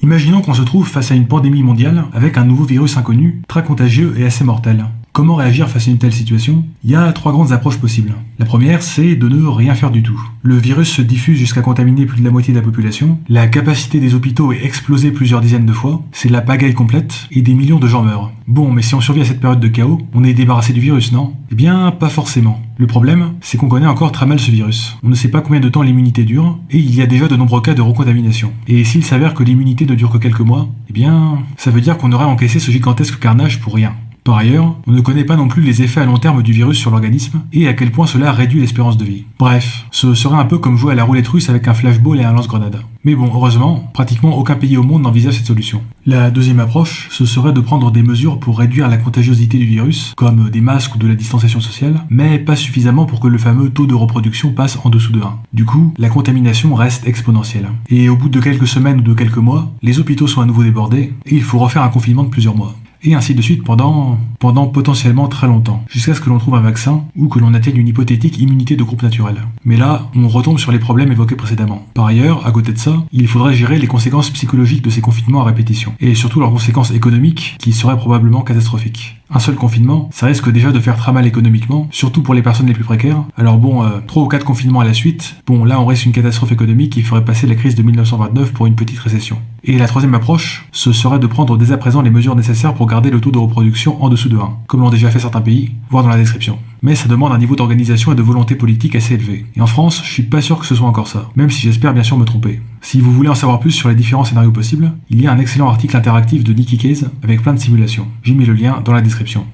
Imaginons qu'on se trouve face à une pandémie mondiale avec un nouveau virus inconnu, très contagieux et assez mortel. Comment réagir face à une telle situation? Il y a trois grandes approches possibles. La première, c'est de ne rien faire du tout. Le virus se diffuse jusqu'à contaminer plus de la moitié de la population, la capacité des hôpitaux est explosée plusieurs dizaines de fois, c'est la pagaille complète, et des millions de gens meurent. Bon, mais si on survit à cette période de chaos, on est débarrassé du virus, non? Eh bien, pas forcément. Le problème, c'est qu'on connaît encore très mal ce virus. On ne sait pas combien de temps l'immunité dure, et il y a déjà de nombreux cas de recontamination. Et s'il s'avère que l'immunité ne dure que quelques mois, eh bien, ça veut dire qu'on aurait encaissé ce gigantesque carnage pour rien. Par ailleurs, on ne connaît pas non plus les effets à long terme du virus sur l'organisme et à quel point cela réduit l'espérance de vie. Bref, ce serait un peu comme jouer à la roulette russe avec un flashball et un lance-grenade. Mais bon, heureusement, pratiquement aucun pays au monde n'envisage cette solution. La deuxième approche, ce serait de prendre des mesures pour réduire la contagiosité du virus, comme des masques ou de la distanciation sociale, mais pas suffisamment pour que le fameux taux de reproduction passe en dessous de 1. Du coup, la contamination reste exponentielle. Et au bout de quelques semaines ou de quelques mois, les hôpitaux sont à nouveau débordés et il faut refaire un confinement de plusieurs mois. Et ainsi de suite pendant potentiellement très longtemps, jusqu'à ce que l'on trouve un vaccin ou que l'on atteigne une hypothétique immunité de groupe naturel. Mais là, on retombe sur les problèmes évoqués précédemment. Par ailleurs, à côté de ça, il faudrait gérer les conséquences psychologiques de ces confinements à répétition, et surtout leurs conséquences économiques qui seraient probablement catastrophiques. Un seul confinement, ça risque déjà de faire très mal économiquement, surtout pour les personnes les plus précaires. Alors bon, 3 ou 4 confinements à la suite, bon là on risque une catastrophe économique qui ferait passer la crise de 1929 pour une petite récession. Et la troisième approche, ce serait de prendre dès à présent les mesures nécessaires pour garder le taux de reproduction en dessous de 1, comme l'ont déjà fait certains pays, voire dans la description. Mais ça demande un niveau d'organisation et de volonté politique assez élevé. Et en France, je suis pas sûr que ce soit encore ça, même si j'espère bien sûr me tromper. Si vous voulez en savoir plus sur les différents scénarios possibles, il y a un excellent article interactif de Nicky Case avec plein de simulations. J'ai mis le lien dans la description.